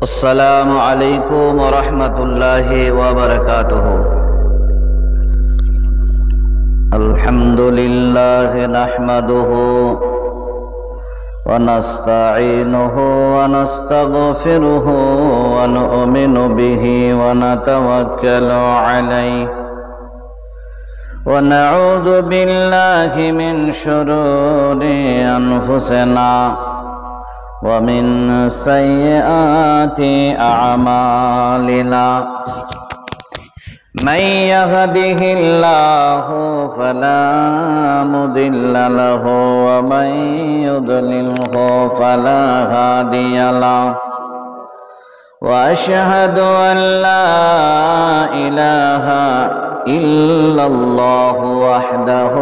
السلام عليكم ورحمة الله وبركاته. الحمد لله نحمده ونستعينه ونستغفره ونؤمن به ونتوكل عليه ونعوذ بالله من شرور أنفسنا ومن سيئات أعمالنا. من يهده الله فلا مضل له ومن يضلله فلا هادي له. وأشهد أن لا إله إلا الله وحده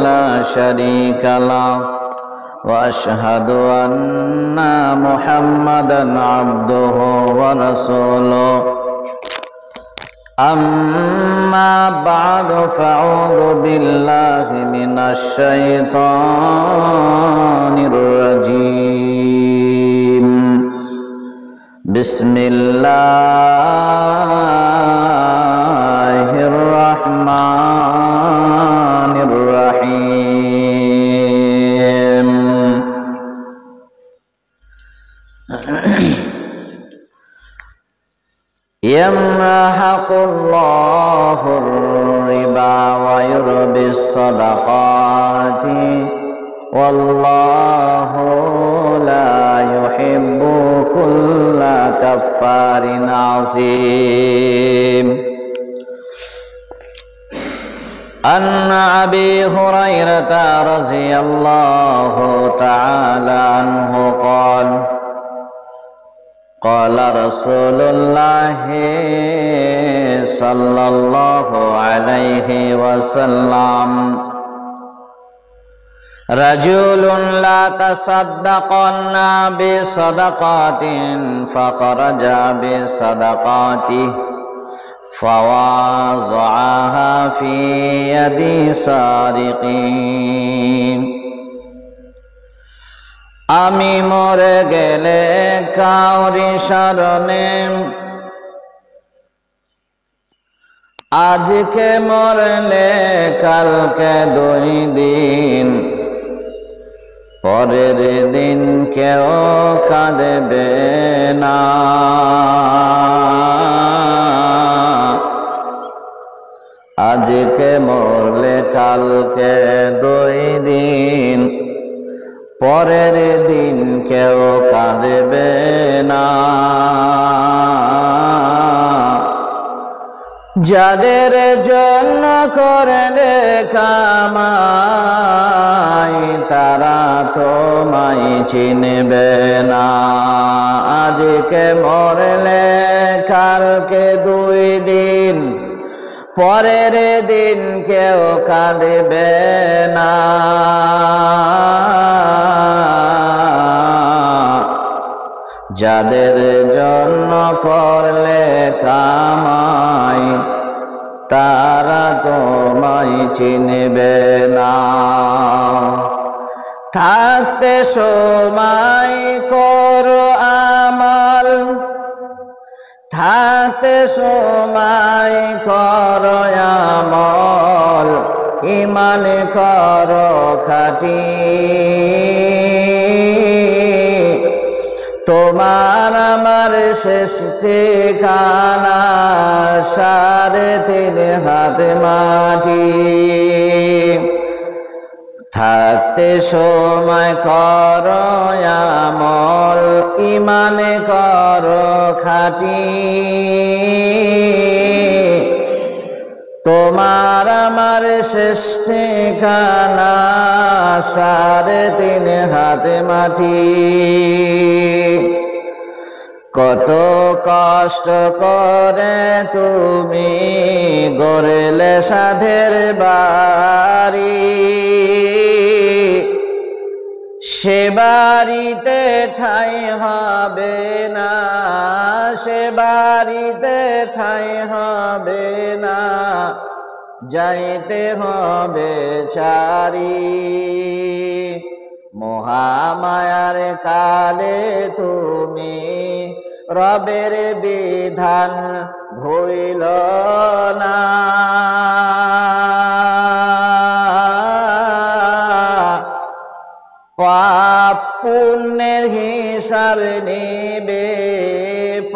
لا شريك له وأشهد أن محمدًا عبده ورسوله. أما بعد فأعوذ بالله من الشيطان الرجيم. بسم الله الرحمن الرحيم. يمحق الله الربا ويربي الصدقات والله لا يحب كل كفار عظيم. عن أبي هريرة رضي الله تعالى عنه قال: قال رسول الله صلى الله عليه وسلم: رجل لا تصدقن بصدقات فخرج بصدقاته فوضعها في يد سارقين। আমি মরে গেলে কাউরি স্মরণে আজকে মরলে কালকে 2 দিন, পরের দিন কেউ কাঁদবে না। আজকে মরলে কালকে 2 দিন, পরের দিন কেউ কাঁদবে না। যাদের জন্য করলে কামাই তারা তোমায় চিনবে না। আজকে মরলে কালকে 2 দিন, পরের দিন কেউ কাঁদবে না। যাদের জন্য করলে কামাই তারা তোমায় চিনবে না। থাকতে সময় করো আমল, থাকতে সময় করো আমল, ঈমান করো খাঁটি। তোমার আমার শেষ ঠিকানা 3.5 হাত মাটি। থাকতে সময় করো আমল, ঈমান করো খাঁটি। তোমার আমার শেষ ঠিকানা 3.5 হাত মাটি। কত কষ্ট করে তুমি গড়লে সাধের বাড়ি, সে বাড়িতে ঠাঁই হবে না, সে বাড়িতে ঠাঁই হবে না। যাইতে হবে চারি। মহামায়ার কালে তুমি রবের বিধান ভুলিল না। পাপ পুণ্যের হিসাব নেবে,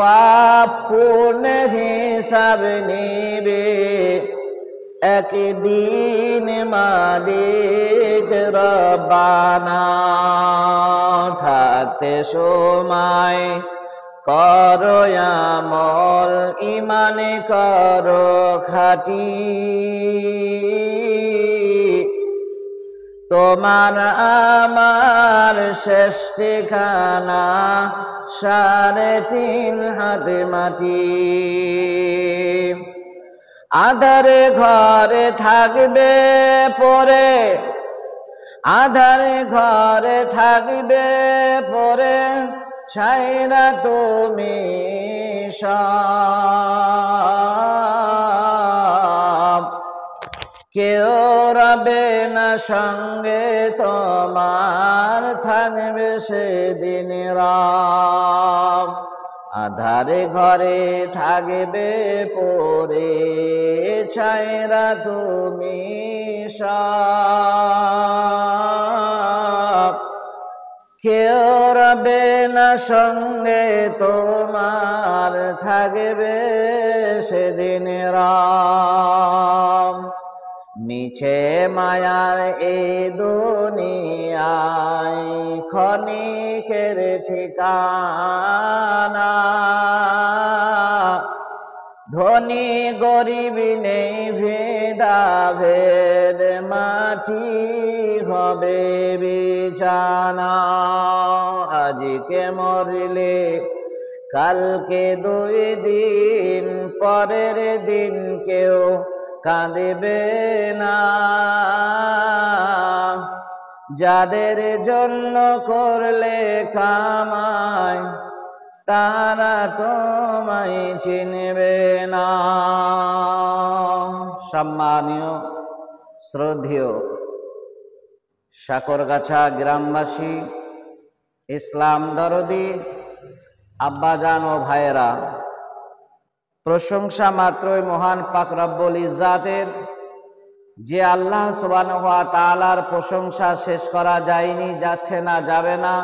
পাপ পুণ্যের হিসাব নেবে একদিন মালিক রব্বানা। থাকতে সময় করো আমল, ঈমান করো খাঁটি, তোমার আমার শেষ ঠিকানা 3.5 হাত মাটি। আধারে ঘরে থাকবে পরে, আধারে ঘরে থাকবে পরে, ছাইরা তুমি সব। কেউ রবে না সঙ্গে তোমার, থাকবে সেদিন রব। আধারে ঘরে থাকবে পরে, ছাইরা তুমি সব। কেউ রবে না সঙ্গে তোমার, থাকবে সেদিন রব। মিছে মায়ার এ দুনিয়ায় ক্ষণিকের ঠিকানা, ধনী গরিব নেই ভেদাভেদ, মাটি হবে বিছানা। আজকে মরলে কালকে 2 দিন, পরের দিন কেউ কাঁদবে না। যাদের জন্য করলে কামাই, তারা তোমায় চিনবে না। সম্মানীয় শ্রদ্ধেয় সাকরগাছা গ্রামবাসী, ইসলাম দরদি আব্বাজান ও ভাইয়েরা, প্রশংসা মাত্রই মহান পাক রব্বুল ইজ্জাতের, যে আল্লাহ সুবহানাহু ওয়া তাআলার প্রশংসা শেষ করা যায়নি, যাচ্ছে না, যাবে না।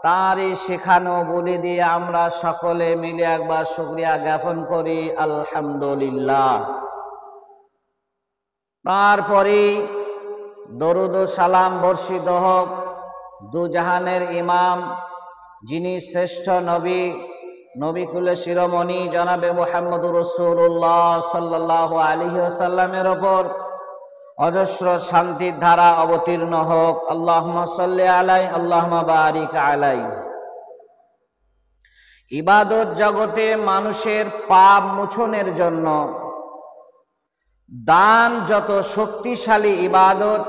তারই শেখানো বলি দিয়ে আমরা সকলে মিলে একবার শুকরিয়া জ্ঞাপন করি, আলহামদুলিল্লাহ। তারপরে দরুদ ও সালাম বর্ষিত হোক দুজাহানের ইমাম, যিনি শ্রেষ্ঠ নবী, নবিকুলে শিরোমণি জনাবে মুহাম্মদুর রাসূলুল্লাহ সাল্লাল্লাহু আলাইহি ওয়াসাল্লামের ওপর অজস্র শান্তির ধারা অবতীর্ণ হোক। আল্লাহুম্মা সাল্লি আলাইহি, আল্লাহুম্মা বারিক আলাইহি। ইবাদত জগতে মানুষের পাপ মোচনের জন্য দান যত শক্তিশালী ইবাদত,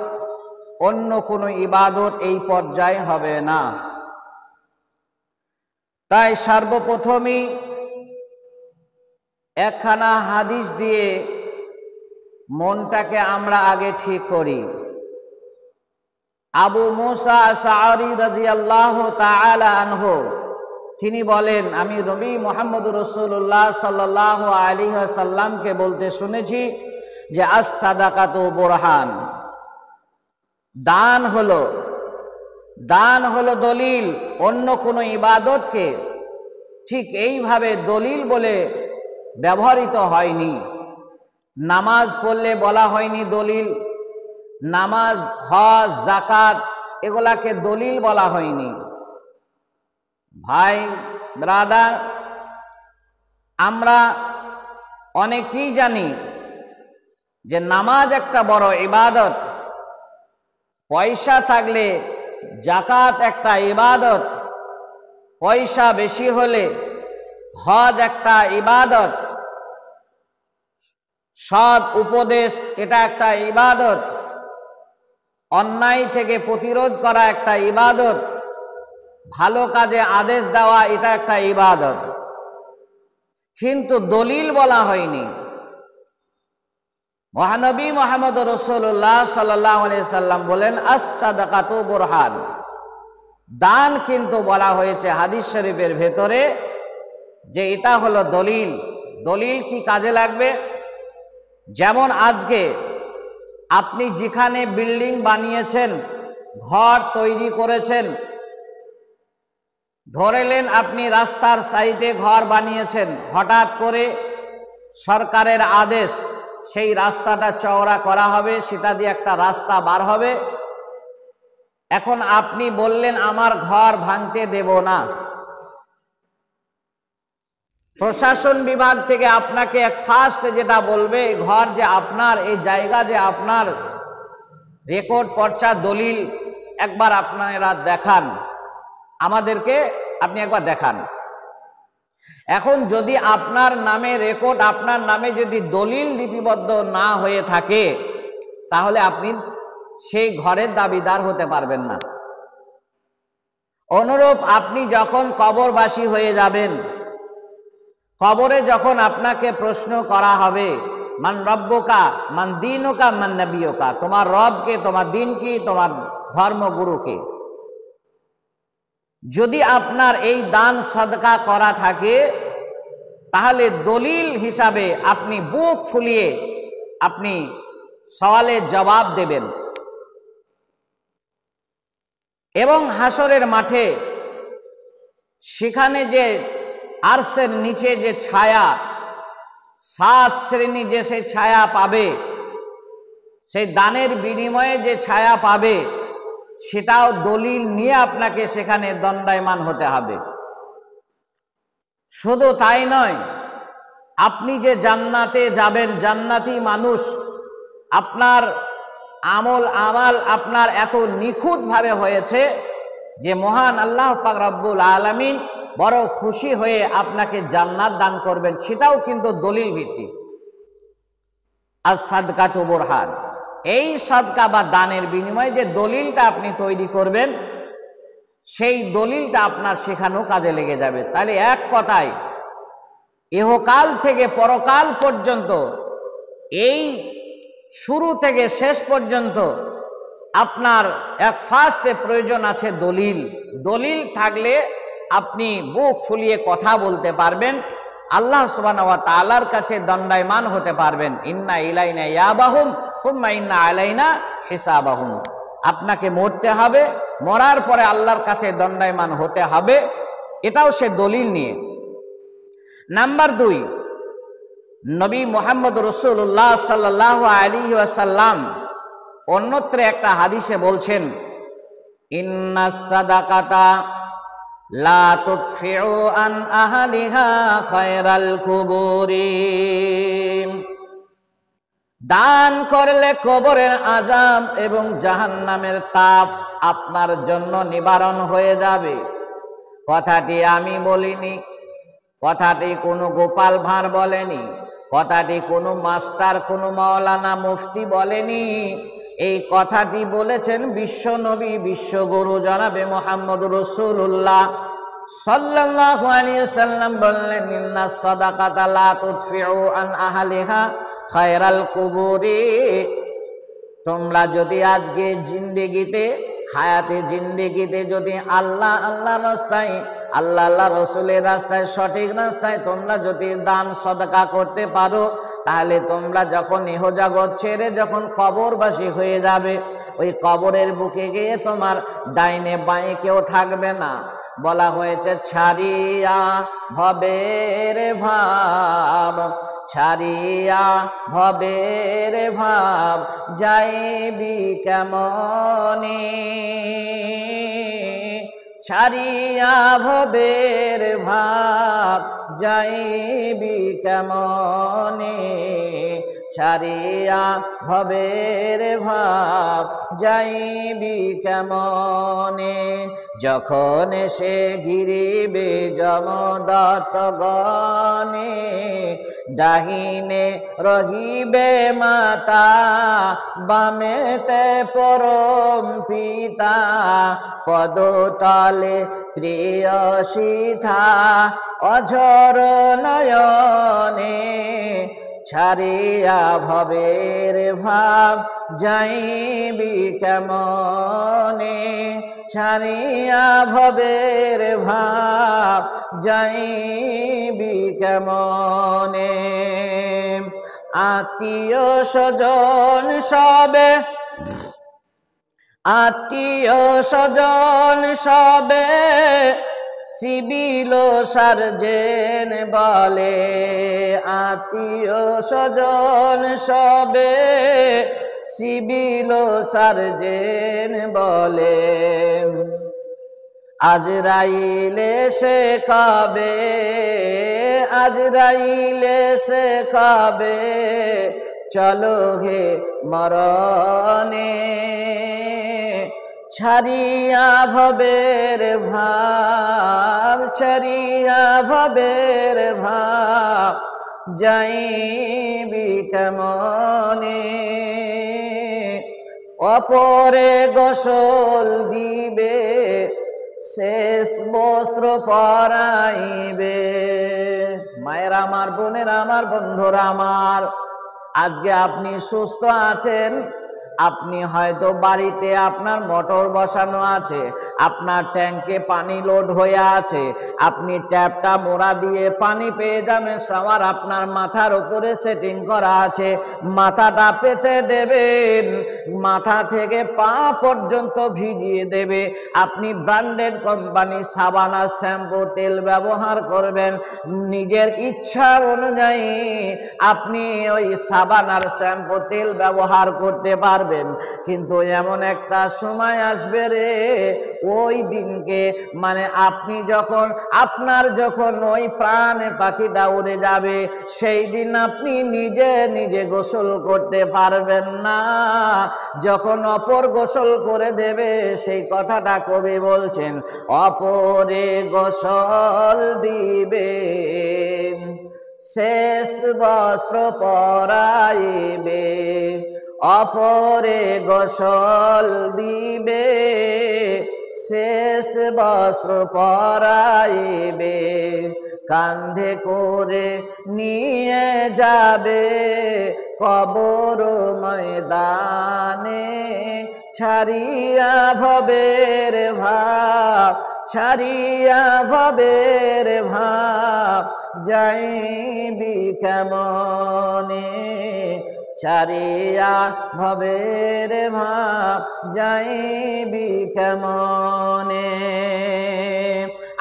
অন্য কোনো ইবাদত এই পর্যায়ে হবে না। তাই সর্বপ্রথমই একখানা হাদিস দিয়ে মনটাকে আমরা আগে ঠিক করি। আবু মুসা আশআরী রাদিয়াল্লাহু তাআলা আনহু তিনি বলেন, আমি নবী মুহাম্মদুর রাসূলুল্লাহ সাল্লাল্লাহু আলাইহি ওয়াসাল্লামকে বলতে শুনেছি যে আস-সাদাকাতু বুরহান, দান হলো দলিল। অন্য কোনো ইবাদতকে ঠিক এইভাবে দলিল বলে ব্যবহৃত হয়নি। নামাজ পড়লে বলা হয়নি দলিল, নামাজ, হজ, যাকাত এগুলাকে দলিল বলা হয়নি। ভাই ব্রাদার, আমরা অনেকেই জানি যে নামাজ একটা বড় ইবাদত, পয়সা থাকলে যাকাত একটা ইবাদত, পয়সা বেশি হলে হজ একটা ইবাদত, সৎ উপদেশ এটা একটা ইবাদত, অন্যায় থেকে প্রতিরোধ করা একটা ইবাদত, ভালো কাজে আদেশ দেওয়া এটা একটা ইবাদত। কিন্তু দলিল বলা হয়নি। মহানবী মুহাম্মদ রাসূলুল্লাহ সাল্লাল্লাহু আলাইহি সাল্লাম বলেন আস-সাদাকাতু বুরহান, দান কিন্তু বলা হয়েছে হাদিস শরীফের ভেতরে যে এটা হলো দলিল। দলিল কি কাজে লাগবে? যেমন আজকে আপনি যেখানে বিল্ডিং বানিয়েছেন, ঘর তৈরি করেছেন, ধরেলেন আপনি রাস্তার সাইডে ঘর বানিয়েছেন, হঠাৎ করে সরকারের আদেশ সেই রাস্তাটা চওড়া করা হবে, সেটা দিয়ে একটা রাস্তা বার হবে। এখন আপনি বললেন আমার ঘর ভাঙতে দেব না। প্রশাসন বিভাগ থেকে আপনাকে ফার্স্ট যেটা বলবে, ঘর যে আপনার, এই জায়গা যে আপনার, রেকর্ড পর্চা দলিল একবার আপনারা দেখান, আমাদেরকে আপনি একবার দেখান। এখন যদি আপনার নামে রেকর্ড, আপনার নামে যদি দলিল লিপিবদ্ধ না হয়ে থাকে, তাহলে আপনি সেই ঘরের দাবিদার হতে পারবেন না। অনুরূপ আপনি যখন কবরবাসী হয়ে যাবেন, কবরে যখন আপনাকে প্রশ্ন করা হবে, মান রব্বুকা মান দীনুকা মান নবিয়ুকা, তোমার রব কে, তোমার দিন কি, তোমার ধর্মগুরু কে। যদি আপনার এই দান সদকা করা থাকে, তাহলে দলিল হিসাবে আপনি বুক ফুলিয়ে আপনি সওয়ালের জবাব দেবেন। এবং হাসরের মাঠে সেখানে যে আরশের নিচে যে ছায়া, 7 শ্রেণী যে সেই ছায়া পাবে, সেই দানের বিনিময়ে যে ছায়া পাবে, সেটাও দলিল নিয়ে আপনাকে সেখানে দণ্ডায়মান হতে হবে। শুধু তাই নয়, আপনি যে জান্নাতে যাবেন, জান্নাতি মানুষ, আপনার আমাল আপনার এত নিখুঁতভাবে হয়েছে যে মহান আল্লাহ পাক রব্বুল আলামিন বড় খুশি হয়ে আপনাকে জান্নাত দান করবেন, সেটাও কিন্তু দলিল ভিত্তিক। আর সাদকাতু বুরহান, এই সাদকা বা দানের বিনিময়ে যে দলিলটা আপনি তৈরি করবেন, সেই দলিলটা আপনার শেখানো কাজে লেগে যাবে। তাহলে এক কথায় ইহকাল থেকে পরকাল পর্যন্ত, এই শুরু থেকে শেষ পর্যন্ত আপনার এক ফার্স্টে প্রয়োজন আছে দলিল। দলিল থাকলে আপনি বুক ফুলিয়ে কথা বলতে পারবেন, আল্লাহ সুবহানাহু ওয়া তাআলার কাছে দণ্ডায়মান হতে পারবেন। ইন্না ইলাইনা ইয়াবাহুম সুম্মা ইন্না আলাইনা হিসাবাহুম। আপনাকে মরতে হবে, মরার পরে আল্লাহর কাছে দণ্ডায়মান হতে হবে, এটাও সে দলিল নিয়ে। নাম্বার 2, নবী মুহাম্মদ রাসূলুল্লাহ সাল্লাল্লাহু আলাইহি ওয়াসাল্লাম অন্যত্র একটা হাদিসে বলছেন, ইন্নাস সাদাকাতা লা তুতফিউ আন আহলিহা খায়রাল কুবুরি। দান করলে কবরের আযাব এবং জাহান্নামের তাপ আপনার জন্য নিবারণ হয়ে যাবে। কথাটি আমি বলিনি, কথাটি কোনো গোপাল ভাঁড় বলেনি, কথাটি কোনো মাস্টার, কোনো মাওলানা মুফতি বলেনি। এই কথাটি বলেছেন বিশ্ব নবী, বিশ্বগুরু জনাবে মুহাম্মদ রাসূলুল্লাহ সাল্লাল্লাহু আলাইহি ওয়াসাল্লাম বললেন, ইন্নাস সাদাকাতা লা তুতফিউ আন আহলিহা খায়রাল কুবুরি। তোমরা যদি আজকে জিন্দেগিতে, হায়াতে জিন্দেগিতে যদি আল্লাহ আল্লাহ রাস্তায়, আল্লাহ আল্লাহ রসুলের রাস্তায়, সঠিক রাস্তায় তোমরা যদি দান সদকা করতে পারো, তাহলে তোমরা যখন ইহজগৎ ছেড়ে যখন কবরবাসী হয়ে যাবে, ওই কবরের বুকে গিয়ে তোমার ডাইনে বাঁয়ে কেউ থাকবে না। বলা হয়েছে, ছাড়িয়া ভবের ভাব, ছাড়িয়া ভবের ভাব যাইবি কেমনে, ছাড়িয়া ভবের ভাব যাইবি কেমনে, ছাড়িয়া ভবের ভাব যাইবি কেমনে। যখন সে ঘিরিবে যমদূত গণে, ডাহিনে রহিবে মাতা, বামেতে পরম পিতা, পদতলে প্রিয়সিতা, অঝর নয়নে, ছাড়িয়া ভবের ভাব যাইবি কেমনে, ছাড়িয়া ভবের ভাব যাইবি কেমনে। আত্মীয় স্বজন সবে, আত্মীয় স্বজন সবে সিভিল সার্জেন বলে, আত্মীয় স্বজন সবে সিভিল সার্জেন বলে। আজরাইলে সে কবে, আজরাইলে সে কবে চলো হে মরণে। ছাড়িয়া ভবের ভাব, ছাড়িয়া ভবের ভাব যাইবি কেমনে। অপরে গোসল দিবে শেষ বস্ত্র পরাইবে। মায়ের আমার, বোনের আমার, বন্ধুরা আমার, আজকে আপনি সুস্থ আছেন, আপনি হয়তো বাড়িতে আপনার মোটর বসানো আছে, আপনার ট্যাঙ্কে পানি লোড হয়ে আছে, আপনি ট্যাপটা মোড়া দিয়ে পানি পেয়ে যাবেন, শাওয়ার আপনার মাথার উপরে সেটিং করা আছে, মাথাটা পেতে দেবেন, মাথা থেকে পা পর্যন্ত ভিজিয়ে দেবে। আপনি ব্র্যান্ডেড কোম্পানি সাবান আর শ্যাম্পু তেল ব্যবহার করবেন, নিজের ইচ্ছা অনুযায়ী আপনি ওই সাবান আর শ্যাম্পু তেল ব্যবহার করতে পারবেন। কিন্তু এমন একটা সময় আসবে রে, ওই দিনকে মানে আপনি যখন, আপনার যখন ওই প্রাণে পাখিটা উড়ে যাবে, সেই দিন আপনি নিজে নিজে গোসল করতে পারবেন না। যখন অপর গোসল করে দেবে, সেই কথাটা কবি বলছেন, অপরে গোসল দিবে শেষ বস্ত্র পরাইবে, অপরে গোসল দিবে শেষ বস্ত্র পরাইবে। কান্ধে করে নিয়ে যাবে কবর ময়দানে। ছাড়িয়া ভবের ভাব, ছাড়িয়া ভবের ভাব যাইবি কেমনে। ছাড়িয়া ভবের ভাব যাইবি কেমনে।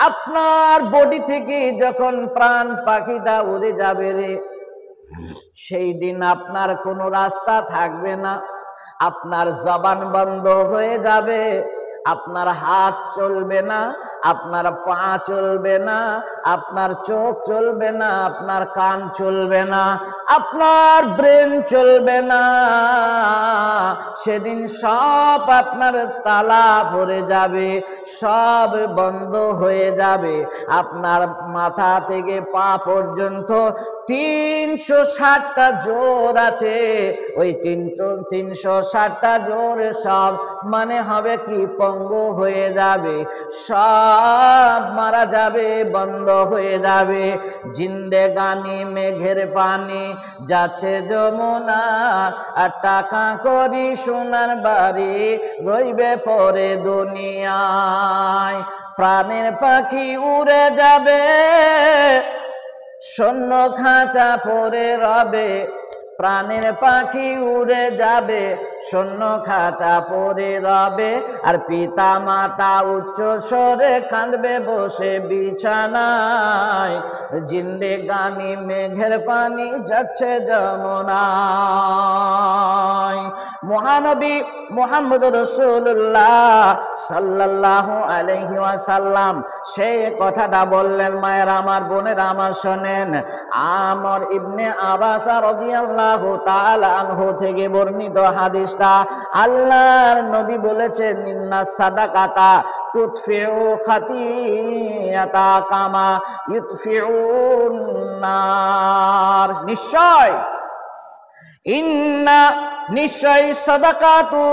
আপনার বডি থেকে যখন প্রাণ পাখিটা উড়ে যাবে রে, সেই দিন আপনার কোনো রাস্তা থাকবে না, আপনার জবান বন্ধ হয়ে যাবে, আপনার হাত চলবে না, আপনার পা চলবে না, আপনার চোখ চলবে না, আপনার কান চলবে না, আপনার ব্রেন চলবে না। সেদিন সব আপনার তালা পড়ে যাবে, সব বন্ধ হয়ে যাবে। আপনার মাথা থেকে পা পর্যন্ত 360টা জোর আছে, ওই 360টা জোর সব মানে হবে কি পঙ্গু হয়ে যাবে, সব মারা যাবে, বন্ধ হয়ে যাবে। জিন্দেগানি মেঘের পানি যাচ্ছে যমুনা, আর টাকা করি সোনার বাড়ি রইবে পরে দুনিয়ায়। প্রাণের পাখি উড়ে যাবে, শূন্য খাঁচা পরে রবে, প্রাণের পাখি উড়ে যাবে, শূন্য খাঁচা পরে রবে। আর পিতা মাতা উচ্চ স্বরে কাঁদবে বসে বিছানায়, জিন্দেগানি মেঘের পানি যাচ্ছে যমুনায়। মহানবী মুহাম্মদ রাসূলুল্লাহ সাল্লাল্লাহু আলাইহি ওয়াসাল্লাম সেই কথাটা বললেন। মায়ের আমার, বোনের আমার, শোনেন, আমর ইবনে আবাস রাদিয়াল্লাহু তাআলা আনহু থেকে বর্ণিত হাদিসটা। আল্লাহর নবী বলেছেন, ইন্না সাদাকাতা তুতফিউ খাতিয়াতা কামা ইউতফিউন নার। নিশ্চয় সাদাকাতু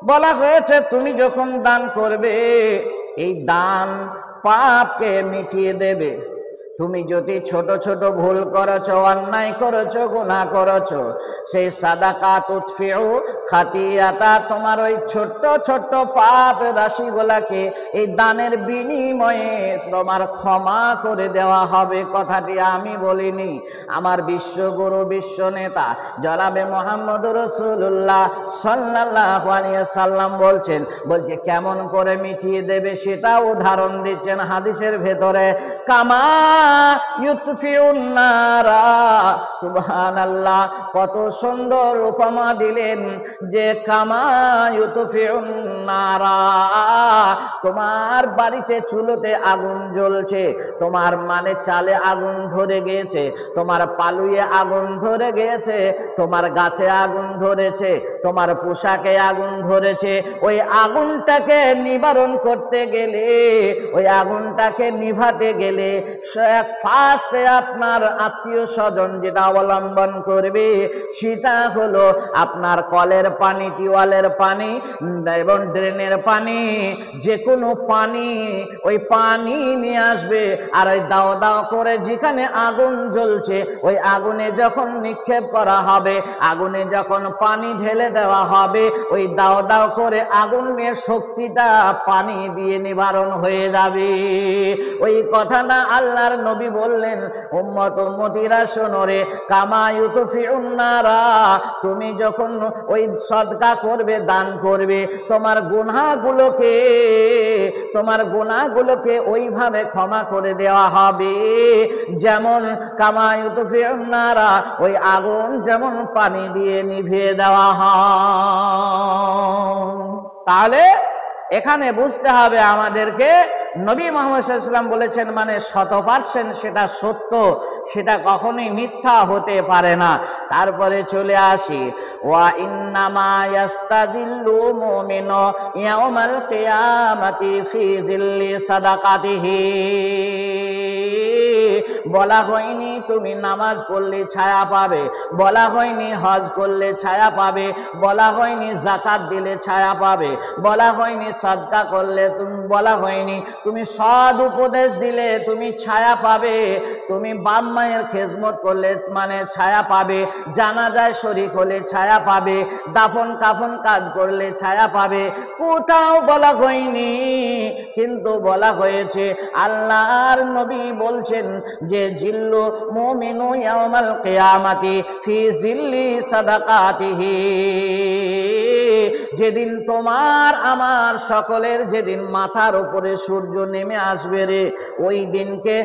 বলা হয়েছে, তুমি যখন দান করবে, এই দান পাপকে মিটিয়ে দেবে। তুমি যদি ছোট ছোট ভুল করেছো, অন্যায় করেছো, গুনাহ করেছো, সেই সাদাকা তুতফিউ খাতিয়াতা, তোমার ওই ছোট্ট ছোট্ট পাপ রাশিগুলাকে এই দানের বিনিময়ে তোমার ক্ষমা করে দেওয়া হবে। কথাটি আমি বলিনি, আমার বিশ্বগুরু বিশ্ব নেতা জনাবে মুহাম্মদ রাসূলুল্লাহ সাল্লাল্লাহু আলাইহি সাল্লাম বলছেন। বলছে কেমন করে মিটিয়ে দেবে সেটা উদাহরণ দিচ্ছেন হাদিসের ভেতরে। কামা ইউতফিউন নারা, সুবহানাল্লাহ, কত সুন্দর উপমা দিলেন যে কামা ইউতফিউন নারা, তোমার বাড়িতে চুলোতে আগুন জ্বলছে, তোমার মানে চালে আগুন ধরে গিয়েছে, তোমার পালুয়ে আগুন ধরে গিয়েছে, তোমার গাছে আগুন ধরেছে, তোমার পোশাকে আগুন ধরেছে। ওই আগুনটাকে নিবারণ করতে গেলে, ওই আগুনটাকে নিভাতে গেলে ফার্স্টে আপনার আত্মীয় স্বজন যেটা অবলম্বন করবে সেটা হলো আপনার কলের পানি, টিউবওয়েলের পানি এবং ড্রেনের পানি, যে কোনো পানি, ওই পানি নিয়ে আসবে। আর ওই দাও দাও করে যেখানে আগুন জ্বলছে ওই আগুনে যখন নিক্ষেপ করা হবে, আগুনে যখন পানি ঢেলে দেওয়া হবে, ওই দাও দাও করে আগুনের শক্তিটা পানি দিয়ে নিবারণ হয়ে যাবে। ওই কথাটা আল্লাহর নবী বললেন, উম্মত উম্মতিরা শোনো রে, কামা ইউতফিউন নারা, তুমি যখন ওই সদকা করবে, দান করবে, তোমার গুনাহগুলোকে ওইভাবে ক্ষমা করে দেওয়া হবে যেমন কামা ইউতফিউন নারা, ওই আগুন যেমন পানি দিয়ে নিভিয়ে দেওয়া হয়। তাহলে এখানে বুঝতে হবে আমাদেরকে, নবী মুহাম্মদ সাল্লাল্লাহু আলাইহি ওয়াসাল্লাম বলেছেন মানে 100% সেটা সত্য, সেটা কখনোই মিথ্যা হতে পারে না। তারপরে চলে আসি, ওয়া ইন্নামা ইয়াস্তাজিল্লু মুমিনু ইয়াউমাল কিয়ামাতি ফি জিল্লি সাদাকাতিহি। বলা হয়নি তুমি নামাজ পড়লে ছায়া পাবে, বলা হয়নি হজ করলে ছায়া পাবে, বলা হয়নি যাকাত দিলে ছায়া পাবে, বলা হয়নি সাদকা করলে, বলা হয়নি তুমি সৎ উপদেশ দিলে তুমি ছায়া পাবে, তুমি বাপ মায়ের খেজমত করলে মানে ছায়া পাবে, জানাজায় শরীক হলে ছায়া পাবে, দাফন কাফন কাজ করলে ছায়া পাবে, কোথাও বলা হয়নি। কিন্তু বলা হয়েছে, আল্লাহর নবী বলছেন যে জিল্লু মুমিনু ইয়াউমাল কিয়ামাতি ফি জিল্লি সাদাকাতিহি, যেদিন তোমার আমার সকলের যেদিন মাথার উপরে সূর্য নেমে আসবে রে, ওই দিনকে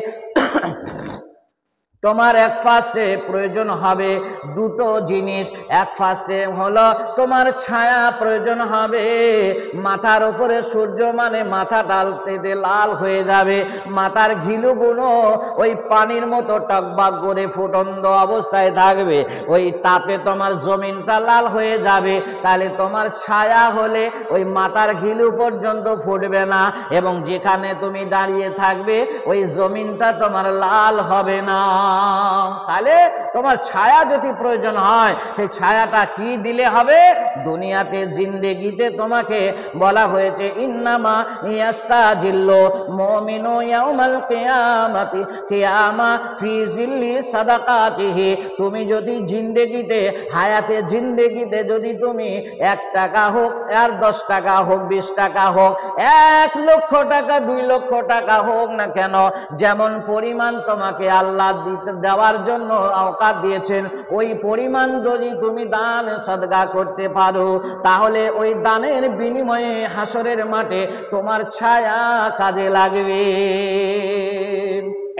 তোমার এক ফার্স্টে প্রয়োজন হবে দুটো জিনিস। এক ফার্স্টে হলো তোমার ছায়া প্রয়োজন হবে, মাথার উপরে সূর্য মানে মাথা ডালতে লাল হয়ে যাবে, মাথার ঘিলুগুলো ওই পানির মতো টকবাক করে ফুটন্ত অবস্থায় থাকবে, ওই তাপে তোমার জমিনটা লাল হয়ে যাবে। তাহলে তোমার ছায়া হলে ওই মাথার ঘিলু পর্যন্ত ফুটবে না, এবং যেখানে তুমি দাঁড়িয়ে থাকবে ওই জমিনটা তোমার লাল হবে না। তাহলে তোমার ছায়া যদি প্রয়োজন হয়, সেই ছায়াটা কি দিলে হবে? দুনিয়াতে জিন্দেগিতে তোমাকে বলা হয়েছে ইন্নামা ইয়াস্তাজিল্লু মুমিনু ইয়াউমাল কিয়ামাতি কিয়ামা ফি জিল্লি সাদাকাতিহি। তুমি যদি জিন্দেগিতে, হায়াতে জিন্দেগিতে যদি তুমি 1 টাকা হোক আর 10 টাকা হোক 20 টাকা হোক 1 লক্ষ টাকা 2 লক্ষ টাকা হোক না কেন, যেমন পরিমাণ তোমাকে আল্লাহ দেওয়ার জন্য আওকাত দিয়েছেন, ওই পরিমাণ যদি তুমি দান সাদকা করতে পারো, তাহলে ওই দানের বিনিময়ে হাসরের মাঠে তোমার ছায়া কাজে লাগবে।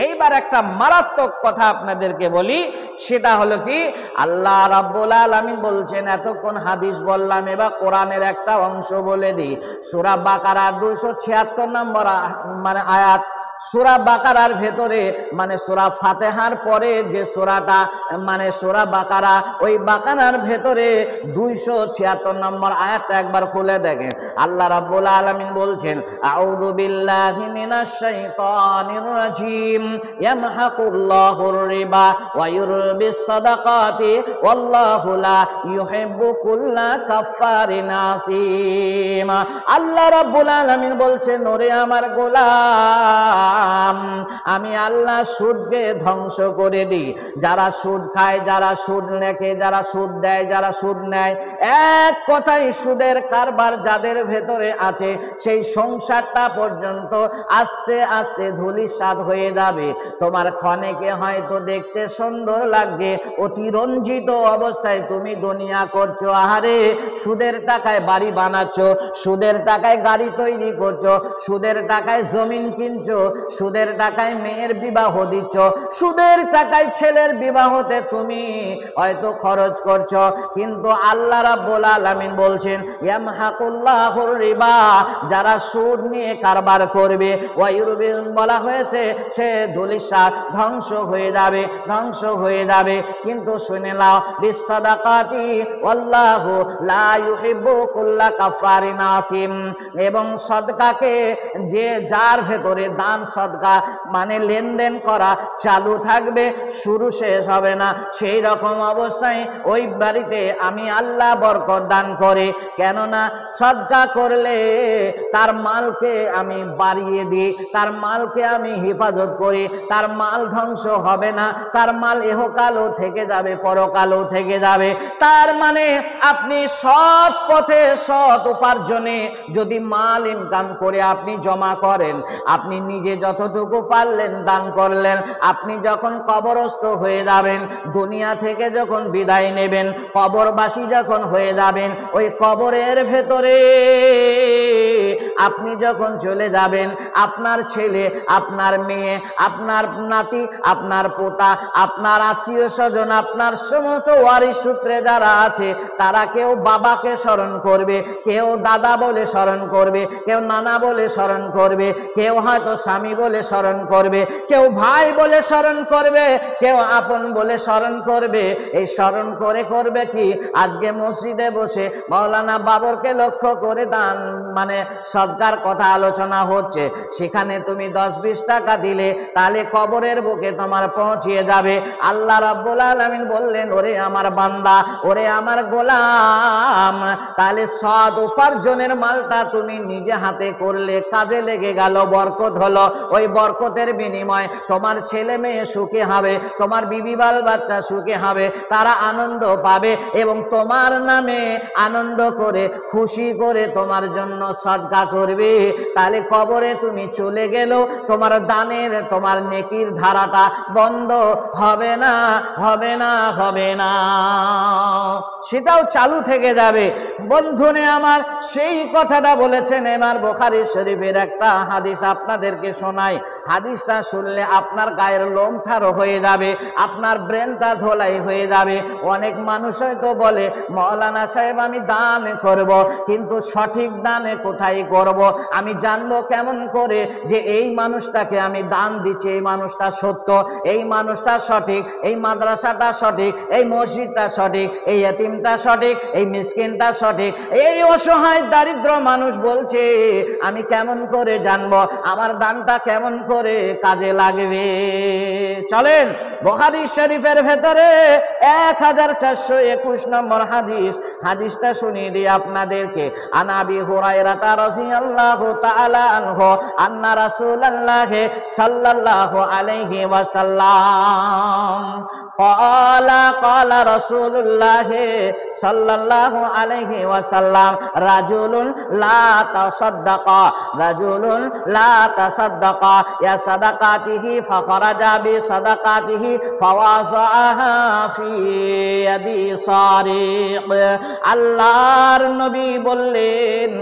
এইবার একটা মারাত্মক কথা আপনাদেরকে বলি, সেটা হলো কি, আল্লাহ রাব্বুল আলামিন বলছেন, এতক্ষণ হাদিস বললাম, এবার কোরআনের একটা অংশ বলে দিই। সূরা বাকারা 276 নম্বর মানে আয়াত। সূরা বাকারার ভেতরে মানে সূরা ফাতিহার পরে যে সূরাটা মানে সূরা বাকারা, ওই বাকারার ভেতরে 276 নম্বর আয়াতটা একবার খুলে দেখেন। আল্লাহ রাব্বুল আলামিন বলছেন, আউযু বিল্লাহি মিনাশ শাইতানির রাজিম, ইয়ামহাকুল্লাহুর রিবা ওয়া ইউরবিস সাদাকাতি ওয়াল্লাহু লা ইউহিব্বু কুল্লা কাফফারিন আসিম। আল্লাহ রাব্বুল আলামিন বলছেন, ওরে আমার গোলাম, আমি আল্লাহ সুদকে ধ্বংস করে দিই। যারা সুদ খায়, যারা সুদ লেখে, যারা সুদ দেয়, যারা সুদ নেয়, এক কথাই সুদের কারবার যাদের ভেতরে আছে, সেই সংসারটা পর্যন্ত আস্তে আস্তে ধূলিসাৎ হয়ে যাবে। তোমার ক্ষণেকে হয়তো দেখতে সুন্দর লাগছে, অতিরঞ্জিত অবস্থায় তুমি দুনিয়া করছো। আহারে, সুদের টাকায় বাড়ি বানাচ্ছ, সুদের টাকায় গাড়ি তৈরি করছো, সুদের টাকায় জমিন কিনছো, সুদের টাকায় মেয়ের বিবাহ দিচ্ছ, সুদের টাকায় ছেলের বিবাহতে তুমি হয়তো খরচ করছো। কিন্তু আল্লাহ রাব্বুল আলামিন বলছেন, ইয়ামহাকুল্লাহুর রিবা, যারা সুদ নিয়ে কারবার করবে, ওয়ায়ুরবিন বলা হয়েছে, সে ধূলিসাৎ ধ্বংস হয়ে যাবে, ধ্বংস হয়ে যাবে। কিন্তু শুনে নাও, বিসসাদাকাতি ওয়াল্লাহু লা ইউহিব্বু কুল্লা কাফারিন আসিম, এবং সদকাকে যে যার ভেতরে দান সদকা মানে লেনদেন করা চালু থাকবে, শুরু শেষ হবে না, সেই রকম অবস্থায় ওই বাড়িতে আমি আল্লাহ বরকত দান করে। কেননা সদকা করলে তার মালকে আমি বাড়িয়ে দিই, তার মালকে আমি হেফাজত করি, তার মাল ধ্বংস হবে না, তার মাল ইহকালও থেকে যাবে, পরকালও থেকে যাবে। তার মানে আপনি সৎ পথে সৎ উপার্জনে যদি মাল ইনকাম করে আপনি জমা করেন, আপনি নিজে যতটুকু পারলেন দান করলেন, আপনি যখন কবরস্থ হয়ে যাবেন, দুনিয়া থেকে যখন বিদায় নেবেন, কবরবাসী যখন হয়ে যাবেন, ওই কবরের ভেতরে আপনি যখন চলে যাবেন, আপনার ছেলে, আপনার মেয়ে, আপনার নাতি, আপনার পোতা, আপনার আত্মীয় স্বজন, আপনার সমস্ত ওয়ারিশ সূত্রে যারা আছে, তারা কেউ বাবাকে স্মরণ করবে, কেউ দাদা বলে স্মরণ করবে, কেউ নানা বলে স্মরণ করবে, কেউ হয়তো স্বামী বলে স্মরণ করবে, কেউ ভাই বলে স্মরণ করবে, কেউ আপন বলে স্মরণ করবে। এই স্মরণ করে করবে কি, আজকে মসজিদে বসে মাওলানা বাবরকে লক্ষ্য করে দান মানে সদকার কথা আলোচনা হচ্ছে, সেখানে তুমি 10-20 টাকা দিলে তাহলে কবরের বুকে তোমার পৌঁছিয়ে যাবে। আল্লাহ রাব্বুল আলামিন বললেন, ওরে আমার বান্দা, ওরে আমার গোলাম, তাহলে সৎ উপার্জনের মালটা তুমি নিজে হাতে করলে, কাজে লেগে গেল, বরকত হলো। ওই বরকতের বিনিময় তোমার ছেলে মেয়ে সুখী হবে, তোমার বিবি বাল বাচ্চা সুখী হবে, তারা আনন্দ পাবে এবং তোমার নামে আনন্দ করে খুশি করে তোমার জন্য সদকা করবে। তাহলে কবরে তুমি চলে গেলেও তোমার দানের, তোমার নেকির ধারাটা বন্ধ হবে না, হবে না, হবে না, সেটাও চালু থেকে যাবে। বন্ধুনে আমার, সেই কথাটা বলেছেন এবার বুখারী শরীফের একটা হাদিস আপনাদেরকে শোনাই। হাদিসটা শুনলে আপনার গায়ের লোম ঠাড়ো হয়ে যাবে, আপনার ব্রেনটা ধোলাই হয়ে যাবে। অনেক মানুষ হয়তো বলে, মাওলানা সাহেব আমি দান করব, কিন্তু সঠিক দানে কোথায় করব, আমি জানবো কেমন করে যে এই মানুষটাকে আমি দান দিচ্ছি, এই মানুষটা সত্য, এই মানুষটা সঠিক, এই মাদ্রাসাটা সঠিক, এই মসজিদটা সঠিক, এই এতিমটা সঠিক, এই মিসকিনটা সঠিক, এই অসহায় দারিদ্র মানুষ বলছে, আমি কেমন করে জানবো আমার দানটা কেমন করে কাজে লাগবে? চলেন বুখারী শরীফের ভেতরে 1421 নম্বর হাদিস, হাদিসটা শুনিয়ে দিই আপনাদেরকে। আন আবি হুরায়রা রাদিয়াল্লাহু তাআলা আনহু আন্না রাসূলুল্লাহ সাল্লাল্লাহু আলাইহি ওয়াসাল্লাম ক্বালা ক্বালা রাসূলুল্লাহ সাল্লাল্লাহু আলাইহি ওয়াসাল্লাম রাজুলুন লা তাসাদ্দাকা, রাজুলুন লা তাসাদ্দাকা ইয়া সাদাকাতিহি ফাখরাজা বি সাদাকাতিহি ফাওয়াযাহা ফি ইয়াদি সারিক। আল্লাহর নবী বললেন,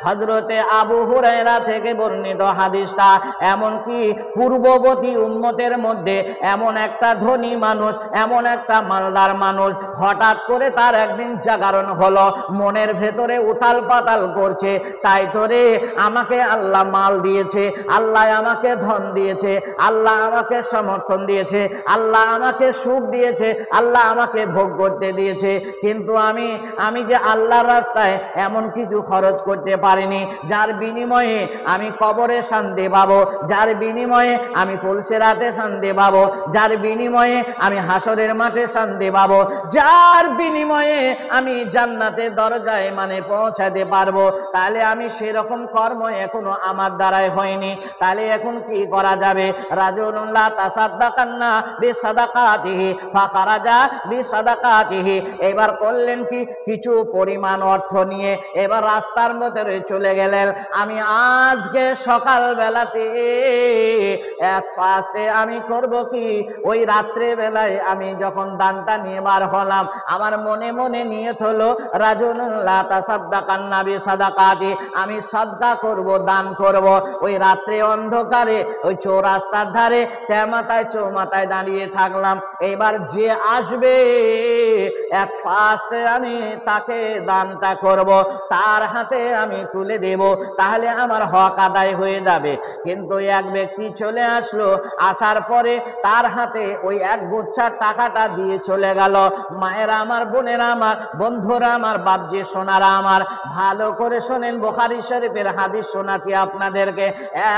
হযরতে আবু হুরায়রা থেকে বর্ণিত হাদিসটা, এমন কি পূর্ববর্তী উম্মতের মধ্যে এমন একটা ধনী মানুষ, এমন একটা মালদার মানুষ, হঠাৎ করে তার একদিন জাগরণ হলো, মনের ভেতরে উতাল পাতাল করছে, তাই তো রে আমাকে আল্লাহ মাল দিয়েছে, আল্লাহ আমাকে ধন দিয়েছে, আল্লাহ আমাকে সমর্থন দিয়েছে, আল্লাহ আমাকে সুখ দিয়েছে, আল্লাহ আমাকে ভোগ করতে দিয়েছে, কিন্তু আমি যে আল্লাহর রাস্তায় এমন কিছু খরচ করতে পারিনি যার বিনিময়ে আমি কবরে শান্তি পাবো, যার বিনিময়ে আমি ফুলসিরাতে শান্তি পাবো, যার বিনিময়ে আমি হাসরের মাঠে শান্তি পাবো, যার বিনিময়ে আমি জান্নাতের দরজায় মানে পৌঁছাতে পারবো। তাহলে আমি সেরকম কর্ম এখনো আমার দ্বারাই হয়নি, তাহলে এখন কি করা যাবে? রাজুলুন লা তাসাদ্দাকান্না বিসাদাকাতিহি ফাখারাজা বিসাদাকাতিহি। এবার করলেন কি, কিছু পরিমাণ অর্থ নিয়ে এবার রাস্তার মধ্যে চলে গেলেন। আমি আজকে সকাল বেলাতে এক ফার্স্টে আমি করব কি, ওই রাত্রে বেলায় আমি যখন দানটা নিয়ে বার হলাম, আমার মনে মনে নিয়ত হলো রাজুলুন লা তাসাদ্দাকান্না বিসাদাকাতি, আমি সাদকা করব, দান করব। ওই রাত্রে অন্ধকারে ওই চৌরাস্তার ধারে তেমাতায় চৌমাথায় দাঁড়িয়ে থাকলাম। এবার যে আসবে এক ফার্স্টে আমি তাকে দানটা করব, তার হাতে আমি তুলে দেব, তাহলে আমার হক আদায় হয়ে যাবে। কিন্তু এক ব্যক্তি চলে আসলো, আসার পরে তার হাতে ওই এক গুচ্ছা টাকাটা দিয়ে চলে গেল। মায়েরা আমার, বোনেরা আমার, বন্ধুরা আমার, বাপজি সোনারা আমার, ভালো করে শোনেন, বুখারী শরীফের হাদিস শোনাচ্ছি আপনাদেরকে।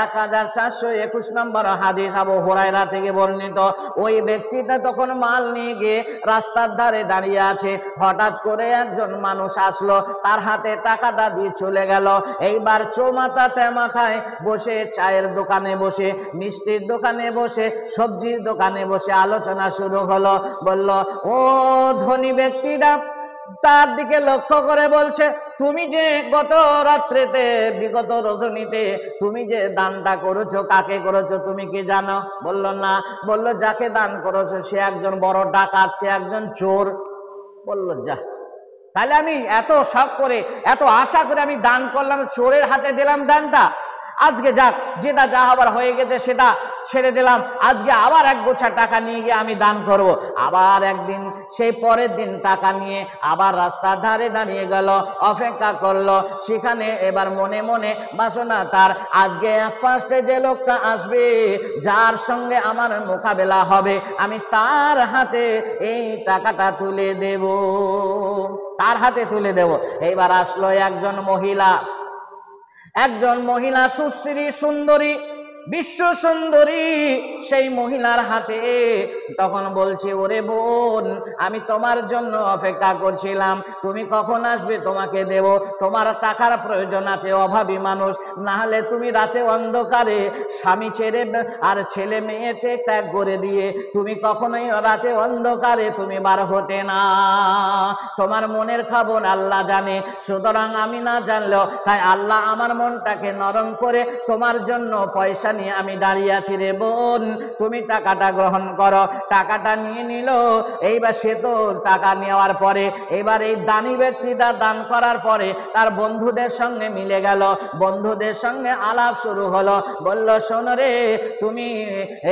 1421 নম্বর হাদিস, আবু হুরায়রা থেকে বর্ণিত। ওই ব্যক্তিটা তখন মাল নিয়ে গিয়ে রাস্তার ধারে দাঁড়িয়ে আছে, হঠাৎ করে একজন মানুষ আসলো, তার হাতে টাকাটা দিয়ে চলে গেল। এইবার চৌমাথাতে মাথায় বসে, চায়ের দোকানে বসে, মিষ্টির দোকানে বসে, সবজির দোকানে বসে আলোচনা শুরু হলো। বলল, ও ধনী ব্যক্তিরা তার দিকে লক্ষ্য করে বলছে, তুমি যে গত রাত্রেতে, বিগত রজনীতে তুমি যে দানটা করেছো, কাকে করেছো তুমি কি জানো? বলল না। বলল, যাকে দান করেছো সে একজন বড় ডাকাত, সে একজন চোর। বলল, যা, তাহলে আমি এত শখ করে, এত আশা করে আমি দান করলাম, চোরের হাতে দিলাম দানটা। আজকে যাক, যেটা যা হবার হয়ে গেছে সেটা ছেড়ে দিলাম, আজকে আবার এক গোছা টাকা নিয়ে গিয়ে আমি দান করব। আবার একদিন, সেই পরের দিন টাকা নিয়ে আবার রাস্তার ধারে দাঁড়িয়ে গেল, অপেক্ষা করলো। সেখানে এবার মনে মনে বাসনা তার, আজকে এক ফার্স্টে যে লোকটা আসবে, যার সঙ্গে আমার মোকাবেলা হবে, আমি তার হাতে এই টাকাটা তুলে দেব, তার হাতে তুলে দেব। এইবার আসলো একজন মহিলা, একজন মহিলা, সুশ্রী সুন্দরী, বিশ্ব সুন্দরী। সেই মহিলার হাতে তখন বলছে, ওরে বোন, আমি তোমার জন্য অপেক্ষা করছিলাম, তুমি কখন আসবে, তোমাকে দেব। তোমার টাকার প্রয়োজন আছে, অভাবী মানুষ, না হলে তুমি রাতে অন্ধকারে স্বামী ছেড়ে আর ছেলে মেয়েতে ত্যাগ করে দিয়ে তুমি কখনোই রাতে অন্ধকারে তুমি বার হতে না। তোমার মনের খবর আল্লাহ জানে, সুতরাং আমি না জানলেও তাই আল্লাহ আমার মনটাকে নরম করে তোমার জন্য পয়সা নিয়ে আমি দাঁড়িয়ে আছি রে বোন, তুমি টাকাটা গ্রহণ করো। টাকাটা নিয়ে নিল। এইবার সে তো টাকা নেওয়ার পরে, এবার এই দানি ব্যক্তিটা দান করার পরে তার বন্ধুদের সঙ্গে মিলে গেল, বন্ধুদের সঙ্গে আলাপ শুরু হলো। বলল, শোনো রে, তুমি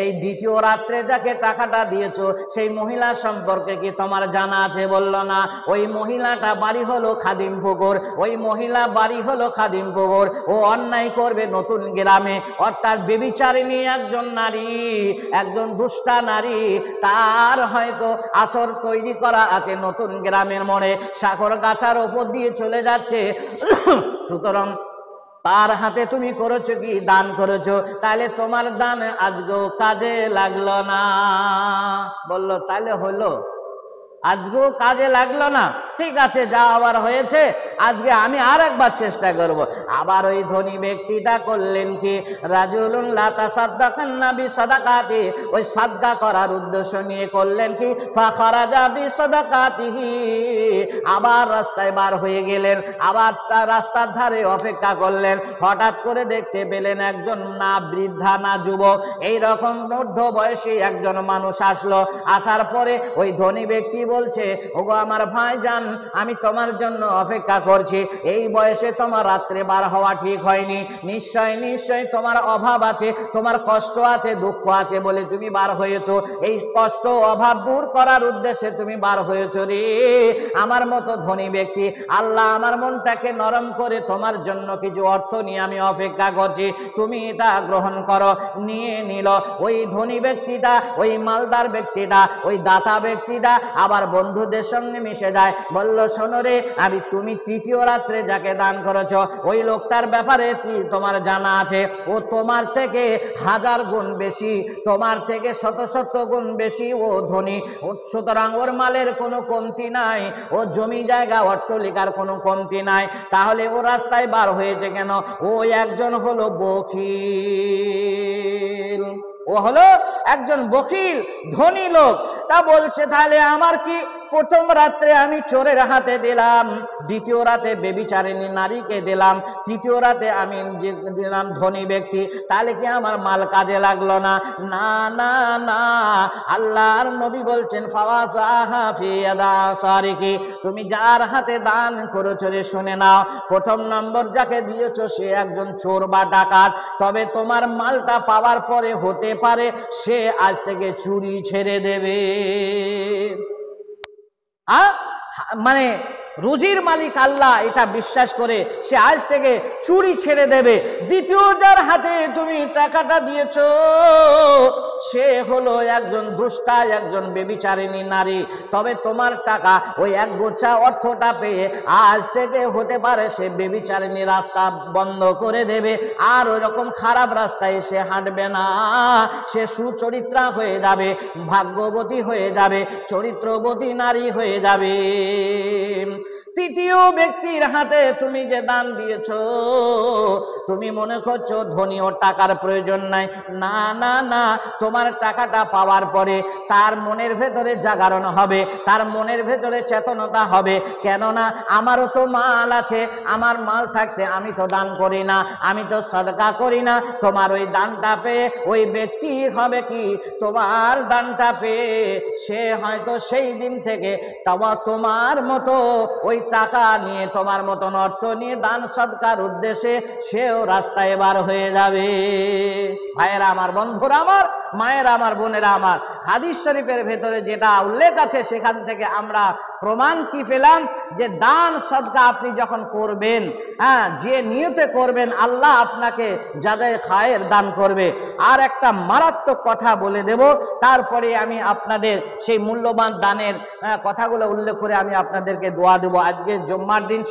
এই দ্বিতীয় রাত্রে যাকে টাকাটা দিয়েছো, সেই মহিলা সম্পর্কে কি তোমার জানা আছে? বলল, না। ওই মহিলাটা বাড়ি হলো খাদিমপুকুর, ওই মহিলা বাড়ি হলো খাদিমপুকুর। ও অন্যায় করবে নতুন গ্রামে, অর্থাৎ বেবিচারিণী একজন নারী, একজন দুষ্টা নারী, তার হয়তো আসর তৈরি করা আছে নতুন গ্রামের মোড়ে, সাগর গাছার ওপর দিয়ে চলে যাচ্ছে। সুতরাং তার হাতে তুমি করেছো কি, দান করেছো, তাহলে তোমার দান আজকেও কাজে লাগলো না। বলল, তাহলে হলো, আজকেও কাজে লাগলো না, ঠিক আছে, যা আবার হয়েছে, আজকে আমি আর একবার চেষ্টা করব। আবার ওই ধনী ব্যক্তিটা করলেন কি, রাজুলুন লা তাসাদ্দাকান্না বিসাদাকাতি, ওই সাদকা করার উদ্দেশ্য নিয়ে করলেন কি, ফাখারাজা বিসাদাকাতিহি, আবার রাস্তায় বার হয়ে গেলেন, আবার তার রাস্তার ধারে অপেক্ষা করলেন। হঠাৎ করে দেখতে পেলেন একজন না বৃদ্ধা না যুবক, এইরকম মধ্য বয়সী একজন মানুষ আসলো। আসার পরে ওই ধনী ব্যক্তি বলছে, ওগো আমার ভাইজান, আমি তোমার জন্য অপেক্ষা করছি, এই বয়সে তোমার রাত্রে বার হওয়া ঠিক হয়নি, নিশ্চয় নিশ্চয় তোমার অভাব আছে, তোমার কষ্ট আছে, দুঃখ আছে বলে তুমি বার হয়েছো, এই কষ্ট অভাব দূর করার উদ্দেশ্যে তুমি বার হয়েছো রে। আমার মতো ধনী ব্যক্তি, আল্লাহ আমার মনটাকে নরম করে তোমার জন্য কিছু অর্থ নিয়ে আমি অপেক্ষা করছি, তুমি এটা গ্রহণ করো। নিয়ে নিল। ওই ধনী ব্যক্তিটা, ওই মালদার ব্যক্তিটা, ওই দাতা ব্যক্তিটা আবার বন্ধুদের সঙ্গে মিশে যায়, বলল শোনো রে, আমি তুমি তৃতীয় রাত্রে যাকে দান করেছো ওই লোকটার ব্যাপারে তোমার জানা আছে, ও তোমার থেকে 1000 গুণ বেশি, তোমার থেকে শত শত গুণ বেশি ও ধনী, সুতরাং ওর মালের কোনো কমতি নাই, ও জমি জায়গা অট্টালিকার কোনো কমতি নাই। তাহলে ও রাস্তায় বার হয়েছে কেন? ও একজন হলো বখিল, ও হলো একজন বখিল ধনী লোক। তা বলছে তাহলে আমার কি, প্রথম রাত্রে আমি চোরের হাতে দিলাম, দ্বিতীয় রাতে বেবিচারিণী নারীকে দিলাম, তৃতীয় রাতে আমি দিলাম ধনী ব্যক্তি, তাহলে কি আমার মাল কাজে লাগলো না? না না না, আল্লাহর নবী বলছেন ফাওয়াসাহা ফি ইয়াদাসারিকি, তুমি যার হাতে দান করেছো রে শুনে নাও, প্রথম নম্বর যাকে দিয়েছো সে একজন চোর বা ডাকাত, তবে তোমার মালটা পাওয়ার পরে হতে পারে সে আজ থেকে চুরি ছেড়ে দেবে। মানে রুজির মালিক আল্লাহ, এটা বিশ্বাস করে সে আজ থেকে চুরি ছেড়ে দেবে। দ্বিতীয় যার হাতে তুমি টাকাটা দিয়েছো সে হলো একজন দুষ্টা, একজন বেবিচারিণী নারী, তবে তোমার টাকা ওই এক গোছা অর্থটা পেয়ে আজ থেকে হতে পারে সে বেবিচারিণী রাস্তা বন্ধ করে দেবে, আর ওই রকম খারাপ রাস্তায় সে হাঁটবে না, সে সুচরিত্রা হয়ে যাবে, ভাগ্যবতী হয়ে যাবে, চরিত্রবতী নারী হয়ে যাবে। তৃতীয় ব্যক্তির হাতে তুমি যে দান দিয়েছো, তুমি মনে করছো ধনী ও টাকার প্রয়োজন নাই, না না না, তোমার টাকাটা পাওয়ার পরে তার মনের ভেতরে জাগরণ হবে, তার মনের ভেতরে চেতনতা হবে, কেননা আমারও তো মাল আছে, আমার মাল থাকতে আমি তো দান করি না, আমি তো সদকা করি না। তোমার ওই দানটা পেয়ে ওই ব্যক্তি হবে কি, তোমার দানটা পেয়ে সে হয়তো সেই দিন থেকে তোমার মতো ওই টাকা নিয়ে, তোমার মতন অর্থ নিয়ে দান সদকার উদ্দেশ্যে সেও রাস্তায় বার হয়ে যাবে। ভাইয়েরা আমার, বন্ধুরা আমার, মায়েরা আমার, বোনেরা আমার, হাদিস শরীফের ভেতরে যেটা উল্লেখ আছে সেখান থেকে আমরা প্রমাণ কি পেলাম, যে দান সদকা আপনি যখন করবেন, যে নিয়তে করবেন আল্লাহ আপনাকে জাযায়ে খায়ের দান করবে। আর একটা মারাত্মক কথা বলে দেব, তারপরে আমি আপনাদের সেই মূল্যবান দানের কথাগুলো উল্লেখ করে আমি আপনাদেরকে দোয়া দেব। আজকে জুম্মার দিন